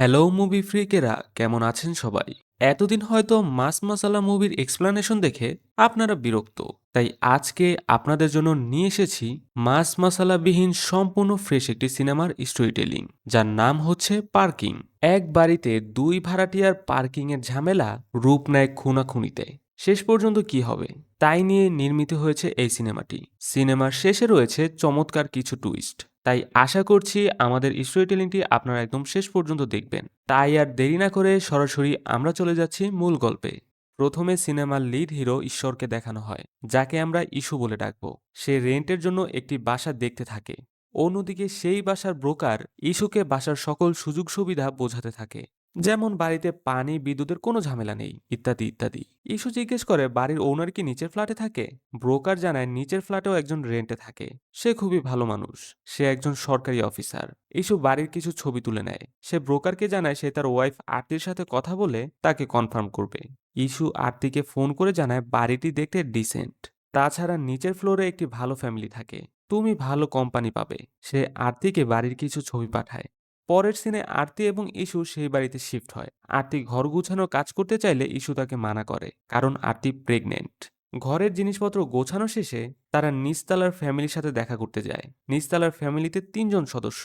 Hello movie ফ্রিকেরা, কেমন আছেন সবাই? এতদিন হয়তো মাস মাসালা মুভির এক্সপ্লানেশন দেখে আপনারা বিরক্ত। তাই আজকে আপনাদের জন্য নিয়ে এসেছি মাস মাসালাবিহীন সম্পূর্ণ ফ্রেশ একটি সিনেমার স্টোরি টেলিং, যার নাম হচ্ছে পার্কিং। এক বাড়িতে দুই ভাড়াটিয়ার পার্কিং এর ঝামেলা রূপ নেয় খুনাখুনিতে। শেষ পর্যন্ত কি হবে তাই নিয়ে নির্মিত হয়েছে এই সিনেমাটি। সিনেমার শেষে রয়েছে চমৎকার কিছু টুইস্ট। তাই আশা করছি আমাদের স্টোরি টেলিংটি আপনারা একদম শেষ পর্যন্ত দেখবেন। তাই আর দেরি না করে সরাসরি আমরা চলে যাচ্ছি মূল গল্পে। প্রথমে সিনেমার লিড হিরো ঈশ্বরকে দেখানো হয়, যাকে আমরা ইস্যু বলে ডাকবো। সে রেন্টের জন্য একটি বাসা দেখতে থাকে। অন্যদিকে সেই বাসার ব্রোকার ইস্যুকে বাসার সকল সুযোগ সুবিধা বোঝাতে থাকে, যেমন বাড়িতে পানি বিদ্যুতের কোনো ঝামেলা নেই ইত্যাদি ইত্যাদি। ইস্যু জিজ্ঞেস করে বাড়ির ওনার কি নিচের ফ্ল্যাটে থাকে। ব্রোকার জানায় নিচের ফ্ল্যাটেও একজন রেন্টে থাকে। সে খুবই ভালো মানুষ, সে একজন সরকারি অফিসার। ইস্যু বাড়ির কিছু ছবি তুলে নেয়। সে ব্রোকারকে জানায় সে তার ওয়াইফ আরতির সাথে কথা বলে তাকে কনফার্ম করবে। ইস্যু আরতিকে ফোন করে জানায় বাড়িটি দেখতে ডিসেন্ট। তাছাড়া নিচের ফ্লোরে একটি ভালো ফ্যামিলি থাকে, তুমি ভালো কোম্পানি পাবে। সে আরতিকে বাড়ির কিছু ছবি পাঠায়। পরের সিনে আরতি এবং ইস্যু সেই বাড়িতে শিফট হয়। আরতি ঘর গুছানোর কাজ করতে চাইলে ইস্যু তাকে মানা করে, কারণ আরতি প্রেগনেন্ট। ঘরের জিনিসপত্র গোছানো শেষে তারা নিচতলার ফ্যামিলির সাথে দেখা করতে যায়। নিচতলার ফ্যামিলিতে তিনজন সদস্য।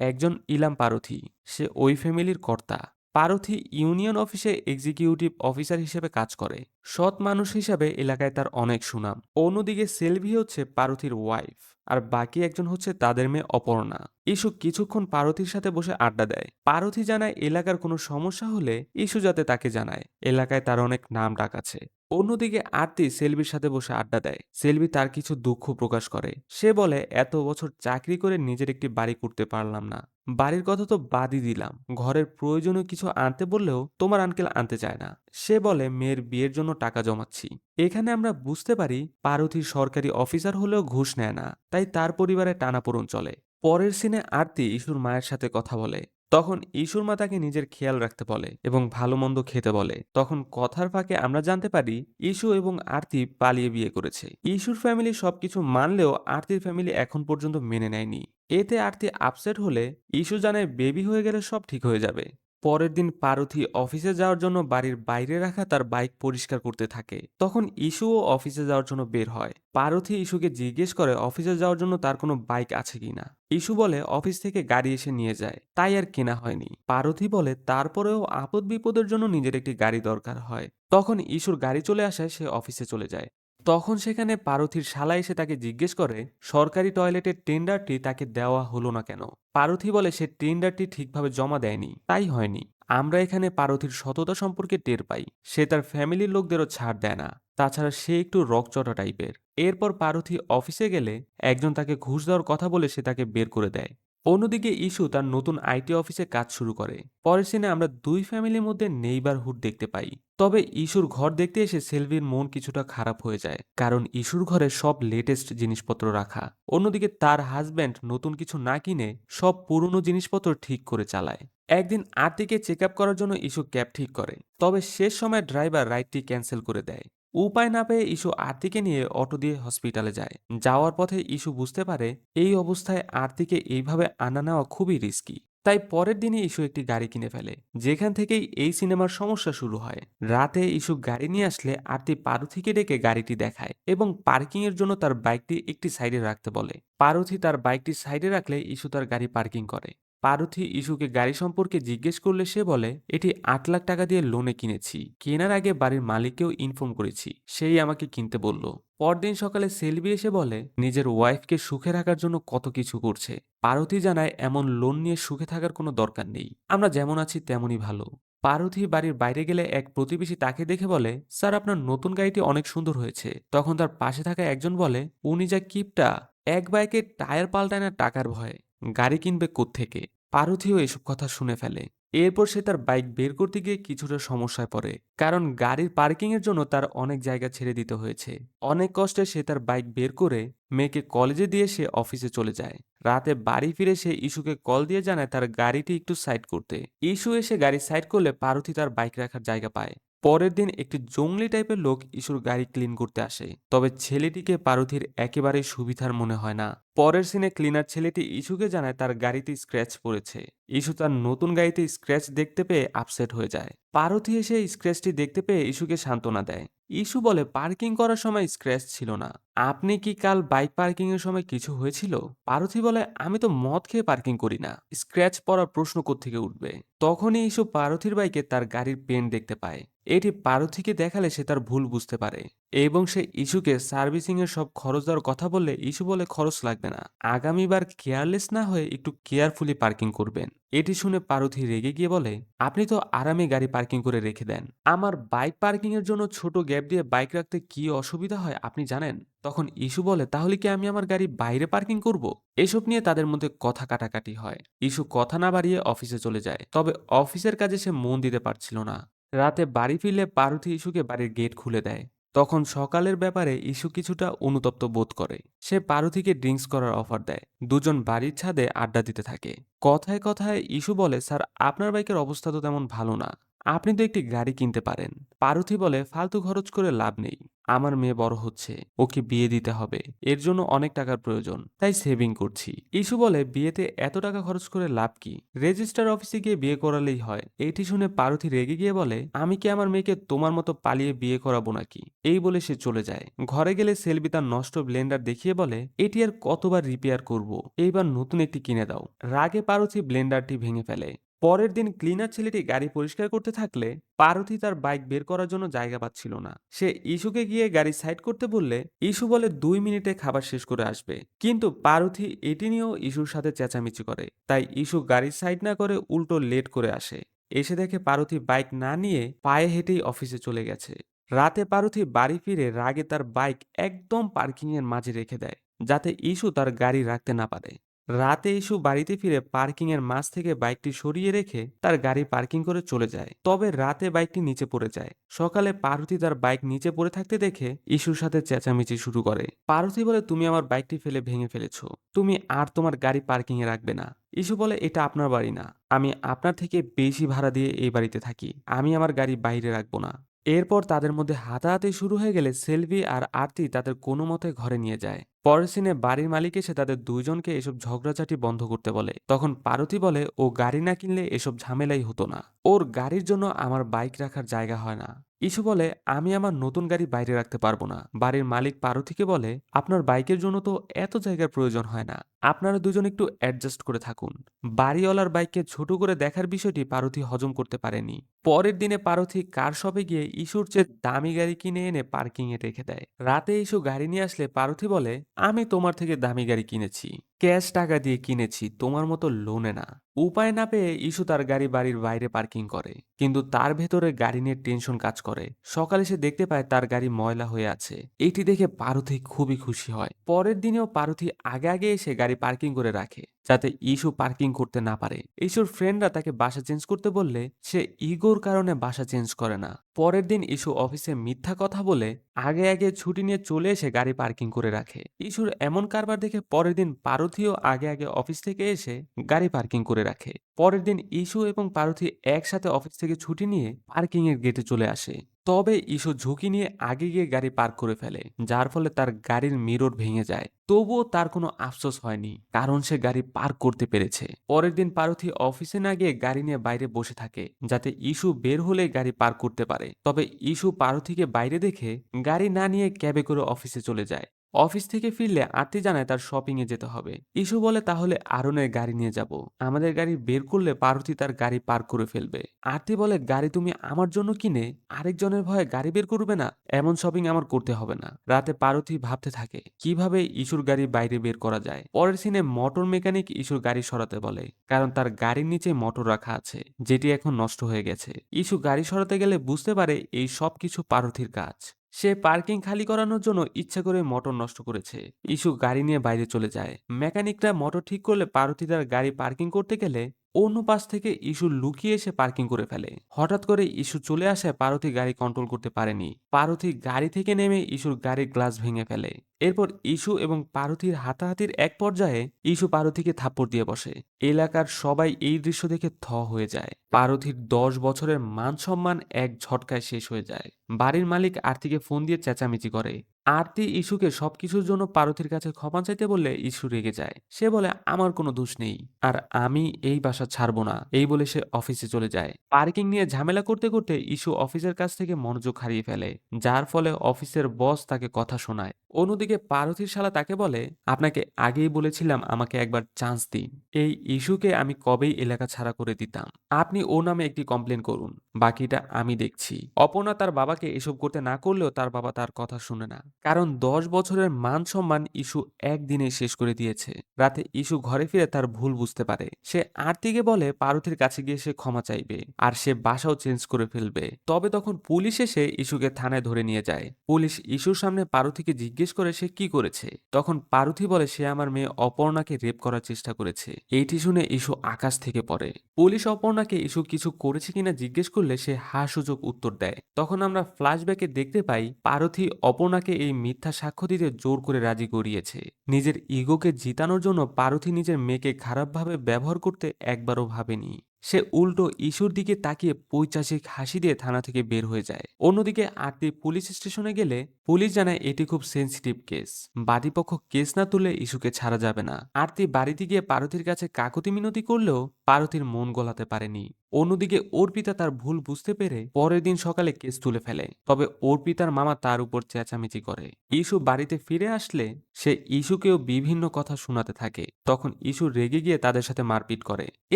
একজন ইলাম পারথি, সে ওই ফ্যামিলির কর্তা। পারথি ইউনিয়ন অফিসে এক্সিকিউটিভ অফিসার হিসেবে কাজ করে। সৎ মানুষ হিসাবে এলাকায় তার অনেক সুনাম। অন্যদিকে সেলভি হচ্ছে পারথির ওয়াইফ, আর বাকি একজন হচ্ছে তাদের মেয়ে অপর্ণা। ইস্যু কিছুক্ষণ পারথির সাথে বসে আড্ডা দেয়। পারথি জানায় এলাকার কোনো সমস্যা হলে ইস্যু যাতে তাকে জানায়, এলাকায় তার অনেক নাম ডাক আছে। অন্যদিকে আরতি সেলভির সাথে বসে আড্ডা দেয়। সেলভি তার কিছু দুঃখ প্রকাশ করে। সে বলে এত বছর চাকরি করে নিজের একটি বাড়ি করতে পারলাম না। বাড়ির কথা তো বাদই দিলাম, ঘরের প্রয়োজনীয় কিছু আনতে বললেও তোমার আঙ্কেল আনতে চায় না। সে বলে মেয়ের বিয়ের জন্য টাকা জমাচ্ছি। এখানে আমরা বুঝতে পারি পারথী সরকারি অফিসার হলেও ঘুষ নেয় না, তাই তার পরিবারে টানাপোড়েন চলে। পরের সিনে আরতি ইস্যুর মায়ের সাথে কথা বলে। তখন ইস্যুর মা তাকে নিজের খেয়াল রাখতে বলে এবং ভালো মন্দ খেতে বলে। তখন কথার ফাঁকে আমরা জানতে পারি ইস্যু এবং আরতি পালিয়ে বিয়ে করেছে। ইস্যুর ফ্যামিলি সবকিছু মানলেও আরতির ফ্যামিলি এখন পর্যন্ত মেনে নেয়নি। এতে আরতি আপসেট হলে ইস্যু জানায় বেবি হয়ে গেলে সব ঠিক হয়ে যাবে। পরের দিন পারথী অফিসে যাওয়ার জন্য বাড়ির বাইরে রাখা তার বাইক পরিষ্কার করতে থাকে। তখন ইস্যুও অফিসে যাওয়ার জন্য বের হয়। পারথী ইস্যুকে জিজ্ঞেস করে অফিসে যাওয়ার জন্য তার কোনো বাইক আছে কিনা। ইস্যু বলে অফিস থেকে গাড়ি এসে নিয়ে যায়, তাই আর কেনা হয়নি। পারথী বলে তারপরেও আপদ বিপদের জন্য নিজের একটি গাড়ি দরকার হয়। তখন ইস্যুর গাড়ি চলে আসায় সে অফিসে চলে যায়। তখন সেখানে পারথীর শালা এসে তাকে জিজ্ঞেস করে সরকারি টয়লেটের টেন্ডারটি তাকে দেওয়া হলো না কেন। পারথী বলে সে টেন্ডারটি ঠিকভাবে জমা দেয়নি, তাই হয়নি। আমরা এখানে পারথীর সততা সম্পর্কে টের পাই। সে তার ফ্যামিলির লোকদেরও ছাড় দেয় না। তাছাড়া সে একটু রকচটা টাইপের। এরপর পারথী অফিসে গেলে একজন তাকে ঘুষ দেওয়ার কথা বলে সে তাকে বের করে দেয়। অন্যদিকে ইস্যু তার নতুন আইটি অফিসে কাজ শুরু করে। পরের সিনে আমরা দুই ফ্যামিলির মধ্যে নেইবারহুড দেখতে পাই। তবে ইস্যুর ঘর দেখতে এসে সেলভির মন কিছুটা খারাপ হয়ে যায়, কারণ ইস্যুর ঘরে সব লেটেস্ট জিনিসপত্র রাখা। অন্যদিকে তার হাজব্যান্ড নতুন কিছু না কিনে সব পুরনো জিনিসপত্র ঠিক করে চালায়। একদিন আরতিকে চেক আপ করার জন্য ইস্যু ক্যাব ঠিক করে, তবে শেষ সময় ড্রাইভার রাইডটি ক্যান্সেল করে দেয়। উপায় না পেয়ে ইস্যু আরতিকে নিয়ে অটো দিয়ে হসপিটালে যায়। যাওয়ার পথে ইস্যু বুঝতে পারে এই অবস্থায় আরতিকে এইভাবে আনা নেওয়া খুবই রিস্কি। তাই পরের দিনই ইস্যু একটি গাড়ি কিনে ফেলে, যেখান থেকেই এই সিনেমার সমস্যা শুরু হয়। রাতে ইস্যু গাড়ি নিয়ে আসলে আরতি পারথীকে ডেকে গাড়িটি দেখায় এবং পার্কিং এর জন্য তার বাইকটি একটি সাইডে রাখতে বলে। পারথী তার বাইকটি সাইডে রাখলে ইস্যু তার গাড়ি পার্কিং করে। পারথী ইস্যুকে গাড়ি সম্পর্কে জিজ্ঞেস করলে সে বলে এটি ৮ লাখ টাকা দিয়ে লোনে কিনেছি, কেনার আগে বাড়ির মালিককেও ইনফর্ম করেছি, সেই আমাকে কিনতে বলল। পরদিন সকালে সেলভি এসে বলে নিজের ওয়াইফকে সুখে রাখার জন্য কত কিছু করছে। পারথী জানায় এমন লোন নিয়ে সুখে থাকার কোনো দরকার নেই, আমরা যেমন আছি তেমনই ভালো। পারথী বাড়ির বাইরে গেলে এক প্রতিবেশী তাকে দেখে বলে স্যার, আপনার নতুন গাড়িটি অনেক সুন্দর হয়েছে। তখন তার পাশে থাকা একজন বলে উনি যা কিপটা, এক বাইকে টায়ার পাল্টায় না টাকার ভয়ে, গাড়ি কিনবে কোত্থেকে। পারথীও এসব কথা শুনে ফেলে। এরপর সে তার বাইক বের করতে গিয়ে কিছুটা সমস্যায় পড়ে, কারণ গাড়ির পার্কিং এর জন্য তার অনেক জায়গা ছেড়ে দিতে হয়েছে। অনেক কষ্টে সে তার বাইক বের করে মেয়েকে কলেজে দিয়ে সে অফিসে চলে যায়। রাতে বাড়ি ফিরে সে ইস্যুকে কল দিয়ে জানায় তার গাড়িটি একটু সাইড করতে। ইস্যু এসে গাড়ি সাইড করলে পারথী তার বাইক রাখার জায়গা পায়। পরের দিন একটি জংলি টাইপের লোক ইস্যুর গাড়ি ক্লিন করতে আসে, তবে ছেলেটিকে পারথীর একেবারেই সুবিধার মনে হয় না। পরের সিনে ক্লিনার ছেলেটি ইস্যুকে জানায় তার গাড়িতে স্ক্র্যাচ পড়েছে। ইস্যু তার নতুন গাড়িতে স্ক্র্যাচ দেখতে পেয়ে আপসেট হয়ে যায়। পারথী এসে স্ক্র্যাচটি দেখতে পেয়ে ইস্যুকে সান্ত্বনা দেয়। ইস্যু বলে পার্কিং করার সময় স্ক্র্যাচ ছিল না। আপনি কি কাল বাইক পার্কিং এর সময় কিছু হয়েছিল? পারথী বলে আমি তো মদ খেয়ে পার্কিং করি না, স্ক্র্যাচ পড়ার প্রশ্ন কোত্থেকে উঠবে। তখনই ইস্যু পারথীর বাইকে তার গাড়ির পেন্ট দেখতে পায়। এটি পারথীকে দেখালে সে তার ভুল বুঝতে পারে এবং সে ইস্যুকে সার্ভিসিং এর সব খরচ দেওয়ার কথা বললে ইস্যু বলে খরচ লাগবে না, আগামীবার কেয়ারলেস না হয়ে একটু কেয়ারফুলি পার্কিং করবেন। এটি শুনে পারথী রেগে গিয়ে বলে আপনি তো আরামে গাড়ি পার্কিং করে রেখে দেন, আমার বাইক পার্কিং এর জন্য ছোট গ্যাপ দিয়ে বাইক রাখতে কি অসুবিধা হয় আপনি জানেন? তখন ইস্যু বলে তাহলে কি আমি আমার গাড়ি বাইরে পার্কিং করব? এসব নিয়ে তাদের মধ্যে কথা কাটাকাটি হয়। ইস্যু কথা না বাড়িয়ে অফিসে চলে যায়, তবে অফিসের কাজে সে মন দিতে পারছিল না। রাতে বাড়ি ফিরলে পারথী ইস্যুকে বাড়ির গেট খুলে দেয়। তখন সকালের ব্যাপারে ইস্যু কিছুটা অনুতপ্ত বোধ করে। সে পারথীকে ড্রিঙ্কস করার অফার দেয়। দুজন বাড়ির ছাদে আড্ডা দিতে থাকে। কথায় কথায় ইস্যু বলে স্যার আপনার বাইকের অবস্থা তো তেমন ভালো না, আপনি তো একটি গাড়ি কিনতে পারেন। পারথী বলে ফালতু খরচ করে লাভ নেই, আমার মেয়ে বড় হচ্ছে, ওকে বিয়ে দিতে হবে, এর জন্য অনেক টাকার প্রয়োজন, তাই সেভিং করছি। ইস্যু বলে বিয়েতে এত টাকা খরচ করে লাভ কি, রেজিস্ট্রার অফিসে গিয়ে বিয়ে করালেই হয়। এটি শুনে পারথী রেগে গিয়ে বলে আমি কি আমার মেয়েকে তোমার মতো পালিয়ে বিয়ে করাবো নাকি? এই বলে সে চলে যায়। ঘরে গেলে সেলভি তার নষ্ট ব্লেন্ডার দেখিয়ে বলে এটি আর কতবার রিপেয়ার করব, এইবার নতুন একটি কিনে দাও। রাগে পারথী ব্লেন্ডারটি ভেঙে ফেলে। পরের দিন ক্লিনার ছেলেটি গাড়ি পরিষ্কার করতে থাকলে পারথী তার বাইক বের করার জন্য জায়গা পাচ্ছিল না। সে ইস্যুকে গিয়ে গাড়ি সাইড করতে বললে ইস্যু বলে 2 মিনিটে খাবার শেষ করে আসবে, কিন্তু পারথী এটি নিয়েও ইস্যুর সাথে চেঁচামেচি করে। তাই ইস্যু গাড়ি সাইড না করে উল্টো লেট করে আসে। এসে দেখে পারথী বাইক না নিয়ে পায়ে হেঁটেই অফিসে চলে গেছে। রাতে পারথী বাড়ি ফিরে রাগে তার বাইক একদম পার্কিং এর মাঝে রেখে দেয়, যাতে ইস্যু তার গাড়ি রাখতে না পারে। রাতে ইস্যু বাড়িতে ফিরে পার্কিং এর মাঝ থেকে বাইকটি সরিয়ে রেখে তার গাড়ি পার্কিং করে চলে যায়, তবে রাতে বাইকটি নিচে পড়ে যায়। সকালে পার্বতী তার বাইক নিচে পড়ে থাকতে দেখে ইস্যুর সাথে চেঁচামেচি শুরু করে। পার্বতী বলে তুমি আমার বাইকটি ফেলে ভেঙে ফেলেছো, তুমি আর তোমার গাড়ি পার্কিং এ রাখবে না। ইস্যু বলে এটা আপনার বাড়ি না, আমি আপনার থেকে বেশি ভাড়া দিয়ে এই বাড়িতে থাকি, আমি আমার গাড়ি বাইরে রাখবো না। এরপর তাদের মধ্যে হাতাহাতি শুরু হয়ে গেলে সেলভি আর আরতি তাদের কোনো মতে ঘরে নিয়ে যায়। পরের সিনে বাড়ির মালিক এসে তাদের দুইজনকে এসব ঝগড়াঝাটি বন্ধ করতে বলে। তখন পার্বতী বলে ও গাড়ি না কিনলে এসব ঝামেলাই হতো না, ওর গাড়ির জন্য আমার বাইক রাখার জায়গা হয় না। ইস্যু বলে আমি আমার নতুন গাড়ি বাইরে রাখতে পারবো না। বাড়ির মালিক পার্বতীকে বলে আপনার বাইকের জন্য তো এত জায়গার প্রয়োজন হয় না, আপনারা দুজন একটু অ্যাডজাস্ট করে থাকুন। বাড়িওয়ালার বাইককে ছোট করে দেখার বিষয়টি পার্বতী হজম করতে পারেনি। পরের দিনে পার্বতী কার শপে গিয়ে ইস্যুর চেয়ে দামি গাড়ি কিনে এনে পার্কিং এ রেখে দেয়। রাতে ইস্যু গাড়ি নিয়ে আসলে পার্বতী বলে আমি তোমার থেকে দামি গাড়ি কিনেছি, ক্যাশ টাকা দিয়ে কিনেছি, তোমার মতো লোনে না। উপায় না পেয়ে ইস্যু তার গাড়ি বাড়ির বাইরে পার্কিং করে, কিন্তু তার ভেতরে গাড়ি নিয়ে টেনশন কাজ করে। সকালে সে দেখতে পায় তার গাড়ি ময়লা হয়ে আছে। এটি দেখে পার্বতী খুবই খুশি হয়। পরের দিনেও পার্বতী আগে আগে এসে গাড়ি পার্কিং করে রাখে, যাতে ইস্যু পার্কিং করতে না পারে। ইস্যুর ফ্রেন্ডরা তাকে বাসা চেঞ্জ করতে বললে সে ইগোর কারণে বাসা চেঞ্জ করে না। পরের দিন ইস্যু অফিসে মিথ্যা কথা বলে আগে আগে ছুটি নিয়ে চলে এসে গাড়ি পার্কিং করে রাখে। ইস্যুর এমন কারবার দেখে পরের দিন পারথীও আগে আগে অফিস থেকে এসে গাড়ি পার্কিং করে রাখে। পরের দিন ইস্যু এবং পারথী একসাথে অফিস থেকে ছুটি নিয়ে পার্কিং এর গেটে চলে আসে। তবে ইস্যু ঝুঁকি নিয়ে আগে গিয়ে গাড়ি পার্ক করে ফেলে, যার ফলে তার গাড়ির মিরর ভেঙে যায়। তবুও তার কোনো আফসোস হয়নি, কারণ সে গাড়ি পার্ক করতে পেরেছে। পরের দিন পারথী অফিসে না গিয়ে গাড়ি নিয়ে বাইরে বসে থাকে, যাতে ইস্যু বের হলে গাড়ি পার্ক করতে পারে। তবে ইস্যু পারথীকে বাইরে দেখে গাড়ি না নিয়ে ক্যাবে করে অফিসে চলে যায়। অফিস থেকে ফিরলে আরতি জানায় তার শপিং এ যেতে হবে। ইস্যু বলে তাহলে আরনের গাড়ি নিয়ে যাব, আমাদের গাড়ি বের করলে পারথী তার গাড়ি পার্ক করে ফেলবে। আরতি বলে গাড়ি তুমি আমার জন্য কিনে আরেকজনের ভয়ে গাড়ি বের করবে না, এমন শপিং আমার করতে হবে না। রাতে পারথী ভাবতে থাকে কিভাবে ইস্যুর গাড়ি বাইরে বের করা যায়। পরের সিনে মোটর মেকানিক ইস্যুর গাড়ি সরাতে বলে, কারণ তার গাড়ির নিচে মোটর রাখা আছে, যেটি এখন নষ্ট হয়ে গেছে। ইস্যু গাড়ি সরাতে গেলে বুঝতে পারে এই সব কিছু পারথীর কাজ। সে পার্কিং খালি করানোর জন্য ইচ্ছা করে মোটর নষ্ট করেছে। ইস্যু গাড়ি নিয়ে বাইরে চলে যায়। মেকানিকরা মোটর ঠিক করলে পার্বতী তার গাড়ি পার্কিং করতে গেলে অন্য পাশ থেকে ইস্যু লুকিয়ে এসে পার্কিং করে ফেলে। হঠাৎ করে ইস্যু চলে আসে, পারথী গাড়ি কন্ট্রোল করতে পারেনি। পারথী গাড়ি থেকে নেমে ইস্যুর গাড়ির গ্লাস ভেঙে ফেলে। এরপর ইস্যু এবং পারথীর হাতাহাতির এক পর্যায়ে ইস্যু পারথীকে থাপ্পড় দিয়ে বসে। এলাকার সবাই এই দৃশ্য দেখে থ হয়ে যায়। পারথীর ১০ বছরের মান সম্মান এক ঝটকায় শেষ হয়ে যায়। বাড়ির মালিক আরতিকে ফোন দিয়ে চেঁচামেচি করে। আরতি ইস্যুকে সবকিছুর জন্য পারথীর কাছে ক্ষমা চাইতে বললে ইস্যু রেগে যায়। সে বলে, আমার কোনো দোষ নেই, আর আমি এই বাসা ছাড়বো না। এই বলে সে অফিসে চলে যায়। পার্কিং নিয়ে ঝামেলা করতে করতে ইস্যু অফিসের কাছ থেকে মনোযোগ হারিয়ে ফেলে, যার ফলে অফিসের বস তাকে কথা শোনায়। অন্যদিকে পারথীর শালা তাকে বলে, আপনাকে আগেই বলেছিলাম আমাকে একবার চান্স দিন। এই ইস্যুকে আমি কবেই এলাকা ছাড়া করে দিতাম। আপনি ওর নামে একটি কমপ্লেন করুন, বাকিটা আমি দেখছি। অপর্ণা তার বাবাকে এসব করতে না করলেও তার বাবা তার কথা শুনে না, কারণ ১০ বছরের মান সম্মান ইস্যু একদিনে শেষ করে দিয়েছে। রাতে ইস্যু ঘরে ফিরে তার ভুল বুঝতে পারে। সে আরতিকে বলে পারথীর কাছে গিয়ে সে ক্ষমা চাইবে, আর সে বাসাও চেঞ্জ করে ফেলবে। তবে তখন পুলিশ এসে ইস্যুকে থানায় ধরে নিয়ে যায়। পুলিশ ইস্যুর সামনে পারথীকে জিজ্ঞেস করে সে কি করেছে। তখন পারথী বলে সে আমার মেয়ে অপর্ণাকে রেপ করার চেষ্টা করেছে। এইটি শুনে ইস্যু আকাশ থেকে পড়ে। পুলিশ অপর্ণাকে ইস্যু কিছু করেছে কিনা জিজ্ঞেস করলে সে হাস্যজনক উত্তর দেয়। তখন আমরা ফ্ল্যাশব্যাকে দেখতে পাই পারথী অপর্ণাকে এই মিথ্যা সাক্ষ্য দিতে জোর করে রাজি করিয়েছে। নিজের ইগোকে জিতানোর জন্য পারথী নিজের মেয়েকে খারাপভাবে ব্যবহার করতে একবারও ভাবেনি। সে উল্টো ইস্যুর দিকে তাকিয়ে পৈশাচিক হাসি দিয়ে থানা থেকে বের হয়ে যায়। অন্যদিকে আরতি পুলিশ স্টেশনে গেলে পুলিশ জানায় এটি খুব সেনসিটিভ কেস। বাদীপক্ষ কেস না তুললে ইস্যুকে ছাড়া যাবে না। আরতি বাড়িতে গিয়ে পারথীর কাছে কাকুতি মিনতি করলেও পারথীর মন গলাতে পারেনি। অন্যদিকে অর্পিতা তার ভুল বুঝতে পেরে পরের দিন সকালে কেস তুলে ফেলে। তবে অর্পিতার মামা তার উপর চেঁচামেচি করে। ইস্যু বাড়িতে ফিরে আসলে সে ইস্যুকেও বিভিন্ন কথা শোনাতে থাকে। তখন ইস্যু রেগে গিয়ে তাদের সাথে মারপিট করে।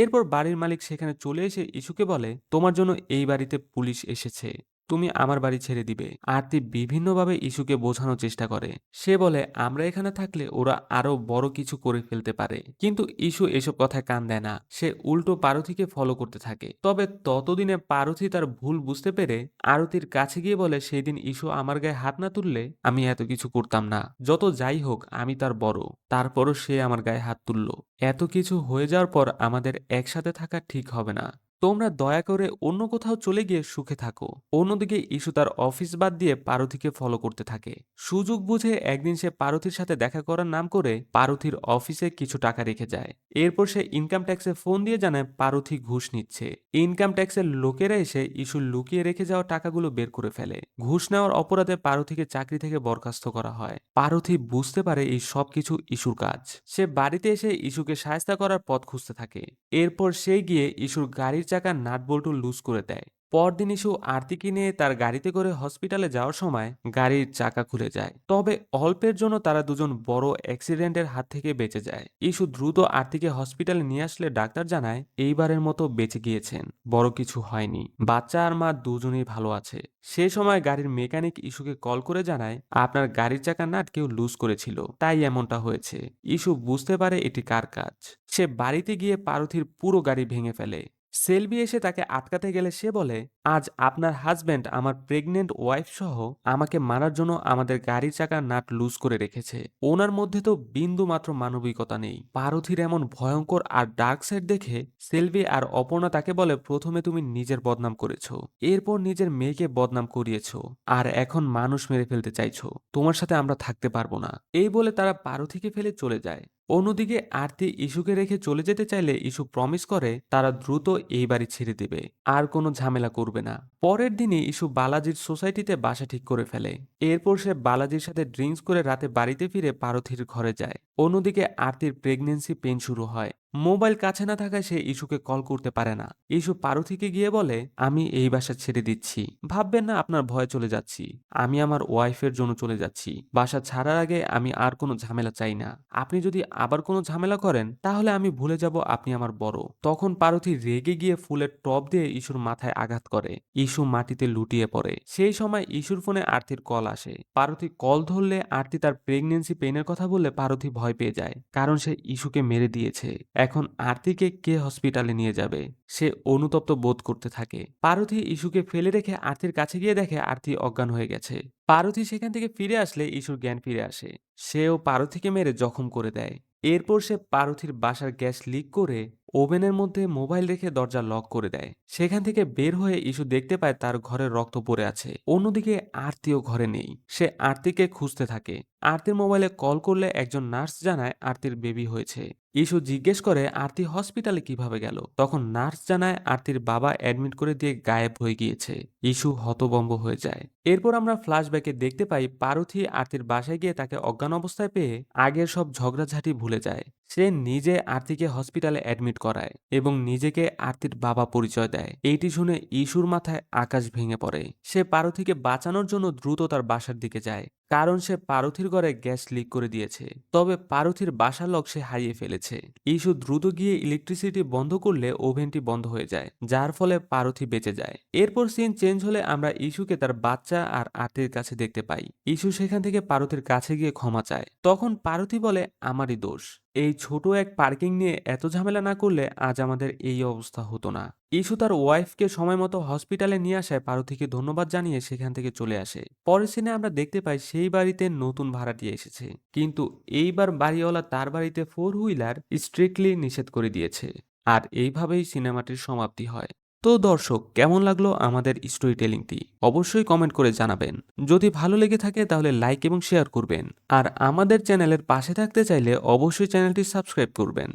এরপর বাড়ির মালিক সেখানে চলে এসে ইস্যুকে বলে, তোমার জন্য এই বাড়িতে পুলিশ এসেছে, তুমি আমার বাড়ি ছেড়ে দিবে। আরতি বিভিন্নভাবে ইস্যুকে বোঝানোর চেষ্টা করে। সে বলে আমরা এখানে থাকলে ওরা আরো বড় কিছু করে ফেলতে পারে। কিন্তু ইস্যু এসব কথায় কান দেয় না। সে উল্টো পারথীকে ফলো করতে থাকে। তবে ততদিনে পারথী তার ভুল বুঝতে পেরে আরতির কাছে গিয়ে বলে, সেই দিন ইস্যু আমার গায়ে হাত না তুললে আমি এত কিছু করতাম না। যত যাই হোক আমি তার বড়, তারপরও সে আমার গায়ে হাত তুলল। এত কিছু হয়ে যাওয়ার পর আমাদের একসাথে থাকা ঠিক হবে না। তোমরা দয়া করে অন্য কোথাও চলে গিয়ে সুখে থাকো। অন্যদিকে ইস্যু তার অফিস বাদ দিয়ে পারথীকে ফলো করতে থাকে। সুযোগ বুঝে একদিন সে পারথীর সাথে দেখা করার নাম করে পারথীর অফিসে কিছু টাকা রেখে যায়। এরপর সে ইনকাম ট্যাক্সে ফোন দিয়ে জানায় পারথী ঘুষ নিচ্ছে। ইনকাম ট্যাক্সের লোকেরা এসে ইস্যু লুকিয়ে রেখে যাওয়া টাকাগুলো বের করে ফেলে। ঘুষ নেওয়ার অপরাধে পারথীকে চাকরি থেকে বরখাস্ত করা হয়। পারথী বুঝতে পারে এই সবকিছু ইস্যুর কাজ। সে বাড়িতে এসে ইস্যুকে সাহায্য করার পথ খুঁজতে থাকে। এরপর সে গিয়ে ইস্যুর গাড়ির চাকার নাট বল্টু লুজ করে দেয়। পরদিন ইস্যু আরতিকে নিয়ে তার গাড়িতে করে হসপিটালে যাওয়ার সময় গাড়ির চাকা খুলে যায়। তবে অল্পের জন্য তারা দুজন বড় অ্যাক্সিডেন্টের হাত থেকে বেঁচে যায়। ইস্যু দ্রুত আরতিকে হসপিটালে নিয়ে আসলে ডাক্তার জানায় এইবারের মতো বেঁচে গিয়েছেন, বড় কিছু হয়নি। বাচ্চা আর মা দুজনেই ভালো আছে। সে সময় গাড়ির মেকানিক ইস্যুকে কল করে জানায় আপনার গাড়ির চাকার নাট কেউ লুজ করেছিল, তাই এমনটা হয়েছে। ইস্যু বুঝতে পারে এটি কার কাজ। সে বাড়িতে গিয়ে পারথীর পুরো গাড়ি ভেঙে ফেলে। সেলভি এসে তাকে আটকাতে গেলে সে বলে, আজ আপনার হাজব্যান্ড আমার প্রেগনেন্ট ওয়াইফ সহ আমাকে মারার জন্য আমাদের গাড়ির চাকার নাট লুজ করে রেখেছে। ওনার মধ্যে তো বিন্দু মাত্র মানবিকতা নেই। পারথীর এমন ভয়ঙ্কর আর ডার্ক সাইড দেখে সেলভি আর অপর্ণা তাকে বলে, প্রথমে তুমি নিজের বদনাম করেছো, এরপর নিজের মেয়েকে বদনাম করিয়েছো, আর এখন মানুষ মেরে ফেলতে চাইছো। তোমার সাথে আমরা থাকতে পারবো না। এই বলে তারা পারথীকে ফেলে চলে যায়। অন্যদিকে আরতি ইস্যুকে রেখে চলে যেতে চাইলে ইস্যু প্রমিস করে তারা দ্রুত এই বাড়ি ছেড়ে দেবে, আর কোনো ঝামেলা করবে না। পরের দিনই ইস্যু বালাজির সোসাইটিতে বাসা ঠিক করে ফেলে। এরপর সে বালাজির সাথে ড্রিঙ্কস করে রাতে বাড়িতে ফিরে পারথীর ঘরে যায়। অন্যদিকে আরতির প্রেগনেন্সি পেন শুরু হয়। মোবাইল কাছে না থাকায় সে ইস্যুকে কল করতে পারে না। ইস্যু পারথীকে গিয়ে বলে, আমি এই বাসা ছেড়ে দিচ্ছি, ভাববেন না আপনার ভয়ে চলে যাচ্ছি। আমি আমার ওয়াইফের জন্য চলে যাচ্ছি। বাসা ছাড়ার আগে আমি আর কোনো ঝামেলা চাই না। আপনি যদি আবার কোনো ঝামেলা করেন তাহলে আমি ভুলে যাব আপনি আমার বড়। তখন পারথী রেগে গিয়ে ফুলের টব দিয়ে ইস্যুর মাথায় আঘাত করে। ইস্যু মাটিতে লুটিয়ে পড়ে। সেই সময় ইস্যুর ফোনে আরতির কল আসে। পারথী কল ধরলে আরতি তার প্রেগনেন্সি পেনের কথা বললে পারথী ভয় পেয়ে যায়, কারণ সে ইস্যুকে মেরে দিয়েছে। এখন আরতিকে কে হসপিটালে নিয়ে যাবে? সে অনুতপ্ত বোধ করতে থাকে। পারথী ইস্যুকে ফেলে রেখে আরতির কাছে গিয়ে দেখে আরতি অজ্ঞান হয়ে গেছে। পারথী সেখান থেকে ফিরে আসলে ইস্যুর জ্ঞান ফিরে আসে। সেও পারথীকে মেরে জখম করে দেয়। এরপর সে পারথীর বাসার গ্যাস লিক করে ওভেনের মধ্যে মোবাইল রেখে দরজা লক করে দেয়। সেখান থেকে বের হয়ে ইস্যু দেখতে পায় তার ঘরে রক্ত পড়ে আছে। অন্যদিকে আরতিও ঘরে নেই। সে আরতিকে খুঁজতে থাকে। আরতির মোবাইলে কল করলে একজন নার্স জানায় আরতির বেবি হয়েছে। ইস্যু জিজ্ঞেস করে আরতি হসপিটালে কিভাবে গেল। তখন নার্স জানায় আরতির বাবা অ্যাডমিট করে দিয়ে গায়েব হয়ে গিয়েছে। ইস্যু হতভম্ব হয়ে যায়। এরপর আমরা ফ্ল্যাশব্যাকে দেখতে পাই পারথী আরতির বাসায় গিয়ে তাকে অজ্ঞান অবস্থায় পেয়ে আগের সব ঝগড়াঝাটি ভুলে যায়। সে নিজে আরতিকে হসপিটালে অ্যাডমিট করায় এবং নিজেকে আরতির বাবা পরিচয় দেয়। এইটি শুনে ইস্যুর মাথায় আকাশ ভেঙে পড়ে। সে পারথীকে বাঁচানোর জন্য দ্রুত তার বাসার দিকে যায়, কারণ সে পারথীর ঘরে গ্যাস লিক করে দিয়েছে। তবে পারথীর বাসার লক সে হারিয়ে ফেলেছে। ইস্যু দ্রুত গিয়ে ইলেকট্রিসিটি বন্ধ করলে ওভেনটি বন্ধ হয়ে যায়, যার ফলে পারথী বেঁচে যায়। এরপর সিন চেঞ্জ হলে আমরা ইস্যুকে তার বাচ্চা আর আরতির কাছে দেখতে পাই। ইস্যু সেখান থেকে পারথীর কাছে গিয়ে ক্ষমা চায়। তখন পারথী বলে, আমারই দোষ। এই ছোট এক পার্কিং নিয়ে এত ঝামেলা না করলে আজ আমাদের এই অবস্থা হতো না। ইস্যু তার ওয়াইফকে সময় মতো হসপিটালে নিয়ে আসায় পারথীকে ধন্যবাদ জানিয়ে সেখান থেকে চলে আসে। পরের সিনে আমরা দেখতে পাই সেই বাড়িতে নতুন ভাড়াটিয়া এসেছে, কিন্তু এইবার বাড়িওয়ালা তার বাড়িতে ফোর হুইলার স্ট্রিক্টলি নিষেধ করে দিয়েছে। আর এইভাবেই সিনেমাটির সমাপ্তি হয়। তো দর্শক, কেমন লাগলো আমাদের স্টোরি টেলিংটি অবশ্যই কমেন্ট করে জানাবেন। যদি ভালো লেগে থাকে তাহলে লাইক এবং শেয়ার করবেন। আর আমাদের চ্যানেলের পাশে থাকতে চাইলে অবশ্যই চ্যানেলটি সাবস্ক্রাইব করবেন।